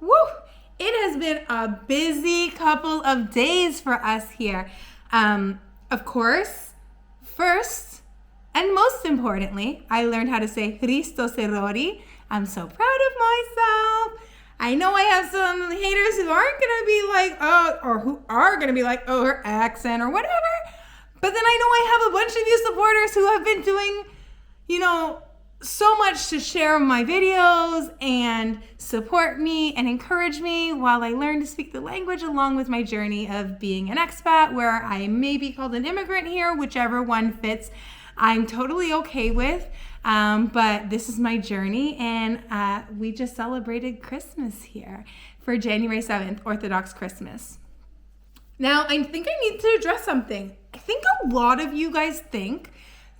Woo! It has been a busy couple of days for us here. Of course, first and most importantly, I learned how to say Christos errori. I'm so proud of myself. I know I have some haters who aren't going to be like, oh, or who are going to be like, oh, her accent or whatever. But then I know I have a bunch of you supporters who have been doing, so much to share my videos and support me and encourage me while I learn to speak the language along with my journey of being an expat, where I may be called an immigrant here, whichever one fits. I'm totally okay with, but this is my journey, and we just celebrated Christmas here for January 7th, Orthodox Christmas. Now, I think I need to address something. I think a lot of you guys think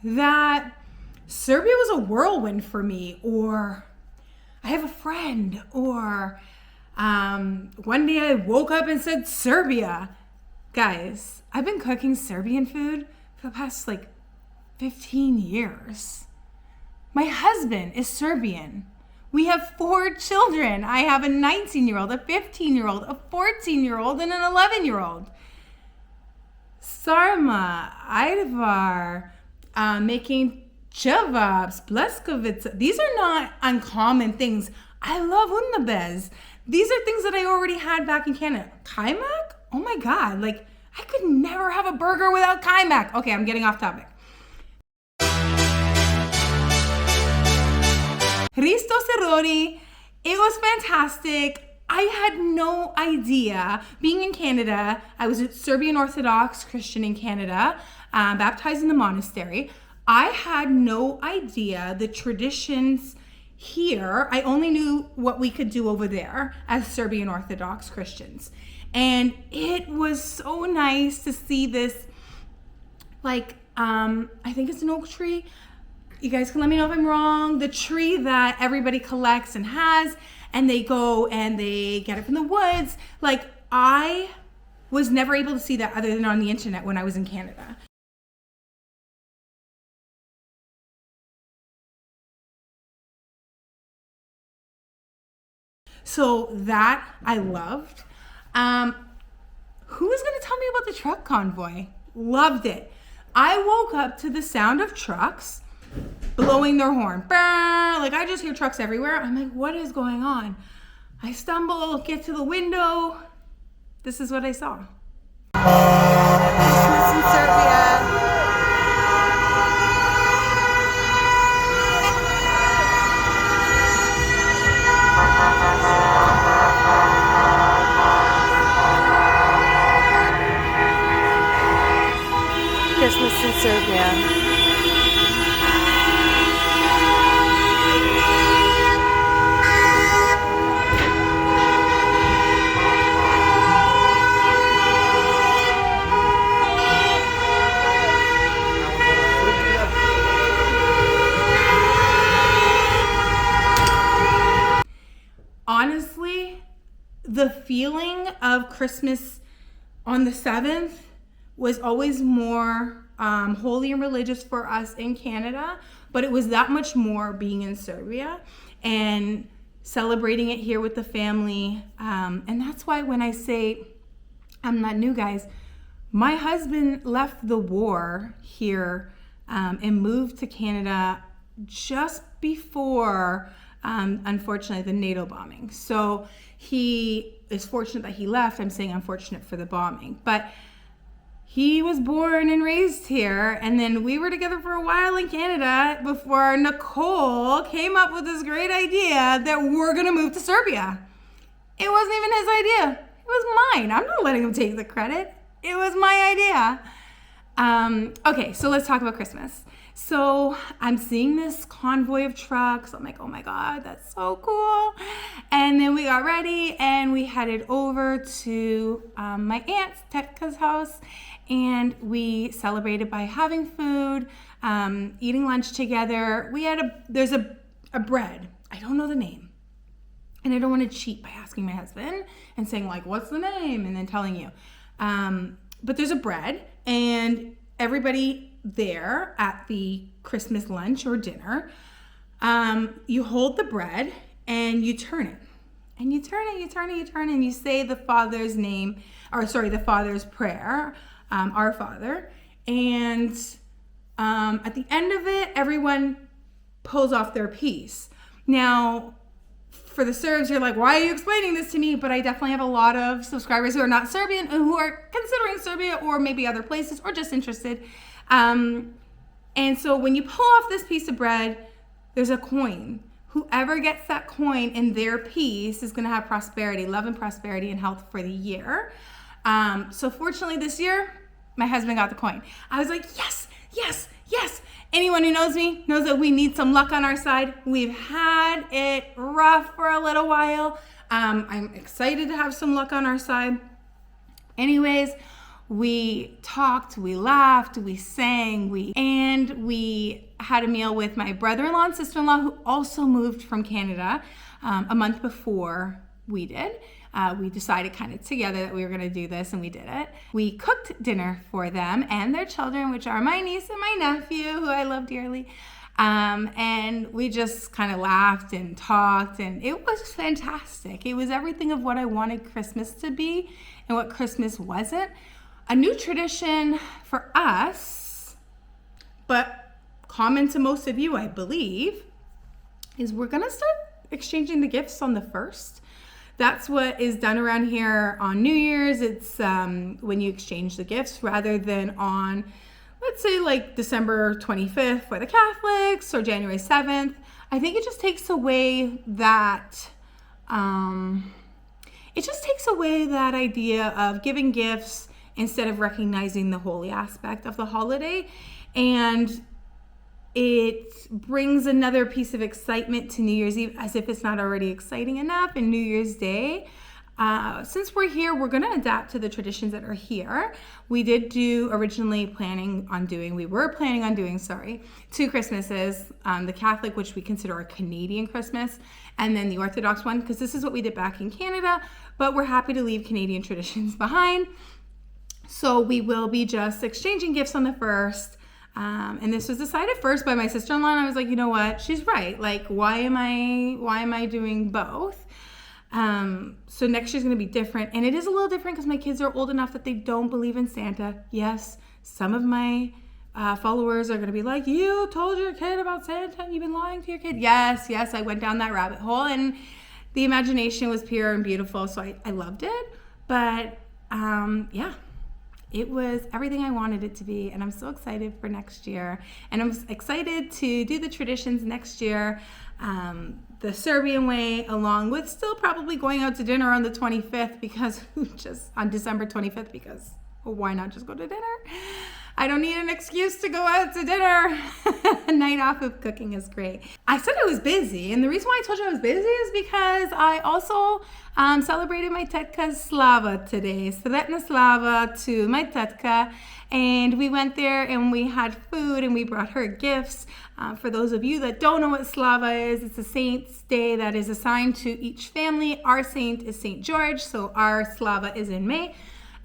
that Serbia was a whirlwind for me, or I have a friend, or one day I woke up and said Serbia. Guys, I've been cooking Serbian food for the past 15 years. My husband is Serbian. We have 4 children. I have a 19-year-old, a 15-year-old, a 14-year-old, and an 11-year-old. Sarma, Ivar, making Chevap's, Bleskovica. These are not uncommon things. I love unabez. These are things that I already had back in Canada. Kaimak? Oh my God. I could never have a burger without kaimak. Okay, I'm getting off topic. Christos errori. It was fantastic. I had no idea. Being in Canada, I was a Serbian Orthodox Christian in Canada, baptized in the monastery. I had no idea the traditions here. I only knew what we could do over there as Serbian Orthodox Christians. And it was so nice to see this, I think it's an oak tree. You guys can let me know if I'm wrong. The tree that everybody collects and has, and they go and they get it from the woods. I was never able to see that other than on the internet when I was in Canada. So that I loved. Who is going to tell me about the truck convoy? Loved it. I woke up to the sound of trucks blowing their horn. I just hear trucks everywhere. I'm like, what is going on? I stumble, get to the window. This is what I saw. Christmas in Serbia. Christmas in Serbia. Honestly, the feeling of Christmas on the 7th was always more holy and religious for us in Canada, but it was that much more being in Serbia and celebrating it here with the family. And that's why when I say I'm not new, guys, my husband left the war here and moved to Canada just before, unfortunately, the NATO bombing. So he is fortunate that he left. I'm saying unfortunate for the bombing, but he was born and raised here, and then we were together for a while in Canada before Nicole came up with this great idea that we're gonna move to Serbia. It wasn't even his idea. It was mine. I'm not letting him take the credit. It was my idea. Okay, so let's talk about Christmas. So I'm seeing this convoy of trucks. I'm like, oh my God, that's so cool. And then we got ready and we headed over to my aunt's, Tetka's house, and we celebrated by having food, eating lunch together. There's a bread. I don't know the name. And I don't want to cheat by asking my husband and saying what's the name? And then telling you. But there's a bread, and everybody there at the Christmas lunch or dinner, you hold the bread and you turn it. and you turn it, you turn it, you turn it, and you say the Father's name, the Father's prayer, Our Father. And at the end of it, everyone pulls off their piece. Now, for the Serbs, you're like, why are you explaining this to me? But I definitely have a lot of subscribers who are not Serbian and who are considering Serbia or maybe other places or just interested. And so when you pull off this piece of bread, there's a coin. Whoever gets that coin in their piece is going to have prosperity, love and prosperity and health for the year. So fortunately this year, my husband got the coin. I was like, yes, yes, yes. Anyone who knows me knows that we need some luck on our side. We've had it rough for a little while. I'm excited to have some luck on our side. Anyways, we talked, we laughed, we sang, and we had a meal with my brother-in-law and sister-in-law who also moved from Canada a month before we did. We decided kind of together that we were going to do this, and we did it. We cooked dinner for them and their children, which are my niece and my nephew, who I love dearly. And we just kind of laughed and talked, and it was fantastic. It was everything of what I wanted Christmas to be and what Christmas wasn't. A new tradition for us, but common to most of you, I believe, is we're going to start exchanging the gifts on the 1st. That's what is done around here on New Year's. It's when you exchange the gifts rather than on, let's say, like December 25th for the Catholics or January 7th. I think it just takes away that, idea of giving gifts instead of recognizing the holy aspect of the holiday. And it brings another piece of excitement to New Year's Eve, as if it's not already exciting enough, and New Year's Day. Since we're here, we're going to adapt to the traditions that are here. We were planning on doing 2 Christmases, the Catholic, which we consider a Canadian Christmas, and then the Orthodox one, because this is what we did back in Canada, but we're happy to leave Canadian traditions behind. So we will be just exchanging gifts on the 1st. And this was decided first by my sister-in-law, and I was like, you know what? She's right. Like, why am I doing both? So next year's going to be different, and it is a little different because my kids are old enough that they don't believe in Santa. Yes, some of my followers are going to be like, you told your kid about Santa and you've been lying to your kid. Yes, I went down that rabbit hole, and the imagination was pure and beautiful, so I loved it. But it was everything I wanted it to be, and I'm so excited for next year. And I'm excited to do the traditions next year, the Serbian way, along with still probably going out to dinner on the 25th, because on December 25th, because why not just go to dinner? I don't need an excuse to go out to dinner. A night off of cooking is great. I said I was busy, and the reason why I told you I was busy is because I also celebrated my tetka's Slava today. Sretna Slava to my tetka, and we went there and we had food and we brought her gifts. For those of you that don't know what Slava is, it's a saint's day that is assigned to each family. Our saint is St. George, so our Slava is in May.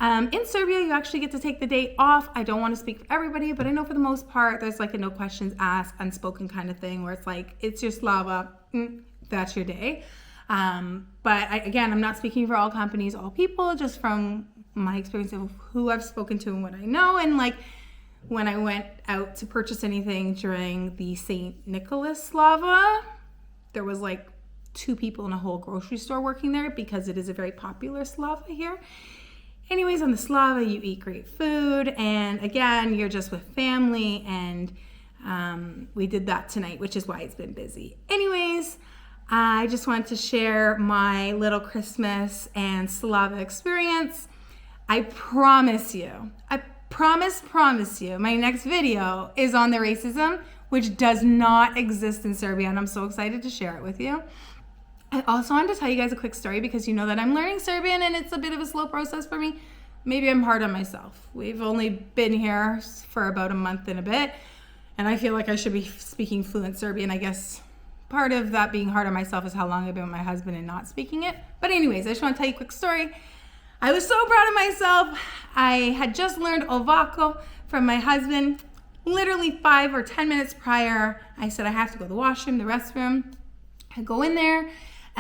In Serbia, you actually get to take the day off. I don't want to speak for everybody, but I know for the most part, there's like a no questions asked, unspoken kind of thing where it's like, it's your Slava, that's your day. But I'm not speaking for all companies, all people, just from my experience of who I've spoken to and what I know. And like when I went out to purchase anything during the St. Nicholas Slava, there was like 2 people in a whole grocery store working there because it is a very popular Slava here. Anyways, on the Slava, you eat great food, and again, you're just with family, and we did that tonight, which is why it's been busy. Anyways, I just wanted to share my little Christmas and Slava experience. I promise you, my next video is on the racism, which does not exist in Serbia, and I'm so excited to share it with you. I also wanted to tell you guys a quick story because you know that I'm learning Serbian and it's a bit of a slow process for me. Maybe I'm hard on myself. We've only been here for about a month and a bit, and I feel like I should be speaking fluent Serbian. I guess part of that being hard on myself is how long I've been with my husband and not speaking it. But anyways, I just want to tell you a quick story. I was so proud of myself. I had just learned Ovako from my husband. Literally 5 or 10 minutes prior, I said I have to go to the washroom, the restroom. I go in there,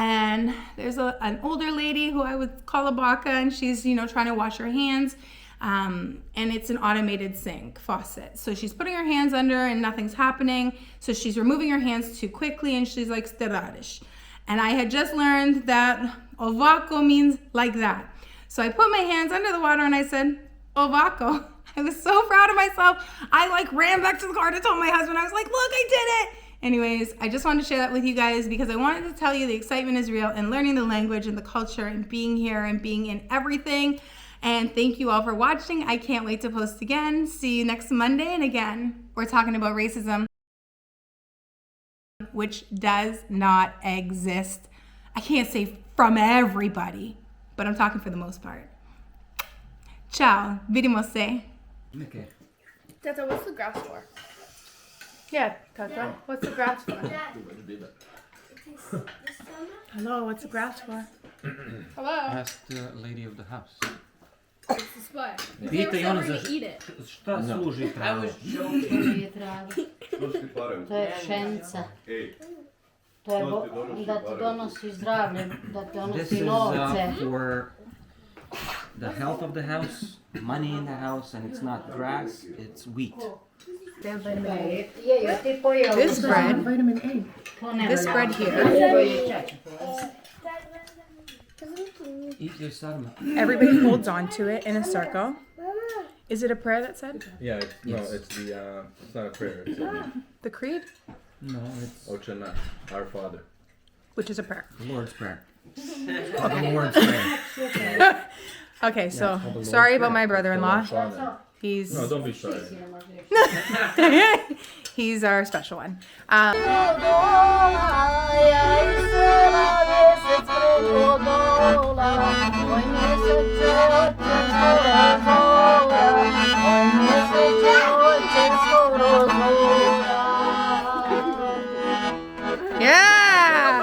And there's an older lady who I would call a baka, and she's, you know, trying to wash her hands. And it's an automated sink faucet. So she's putting her hands under and nothing's happening. So she's removing her hands too quickly and she's like, steradish. And I had just learned that ovako means like that. So I put my hands under the water and I said, ovako. I was so proud of myself. I like ran back to the car to tell my husband. I was like, look, I did it. Anyways, I just wanted to share that with you guys because I wanted to tell you the excitement is real and learning the language and the culture and being here and being in everything. And thank you all for watching. I can't wait to post again. See you next Monday. And again, we're talking about racism, which does not exist. I can't say from everybody, but I'm talking for the most part. Ciao. Vidimo se. Okay. Tata, what's the grass for? Yeah, Tata. What's the grass for? Hello, what's the grass for? Hello? Ask the lady of the house. It's the spy. Pita i ona We're gonna eat it. šta služi trava? To je pšenica. To je da ti donosi zdravlje, da ti This donosi is novce. for the health of the house, money in the house, and it's not grass, it's wheat. This bread, this bread here, Eat your sarma. everybody holds on to it in a circle. Is it a prayer that said? Yeah, it's, no, Yes. it's not a prayer. It's The creed? No, it's Ochana, our Father. Which is a prayer. the Lord's Prayer. The Lord's Prayer. Okay, so called the Lord's sorry about Prayer. my brother-in-law. Father. He's No, don't be sorry. he's our special one. Yeah.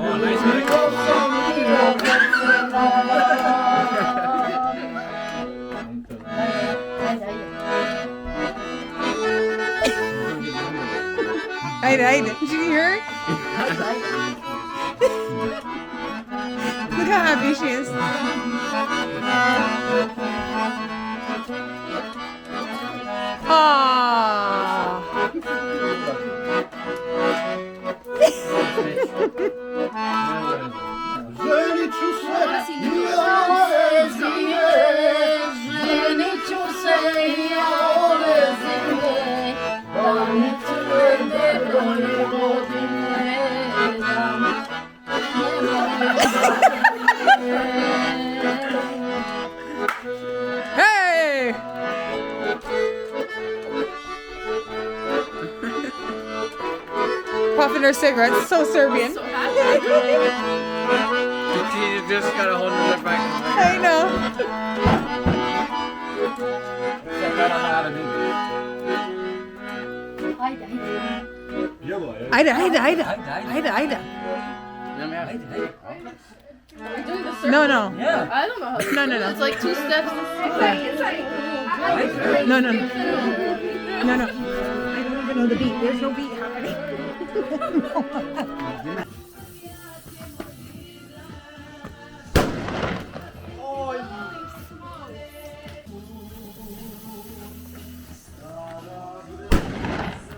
Oh, nice. Haydi. Did you hear her? Look how happy she is. Aww. Hey! Puffing her cigarettes, so Serbian. So happy. You just gotta hold it back. I know. Ida. Are we doing the circle? No. Yeah. I don't know how to No. It's like 2 steps. No. I don't even know the beat. There's no beat happening.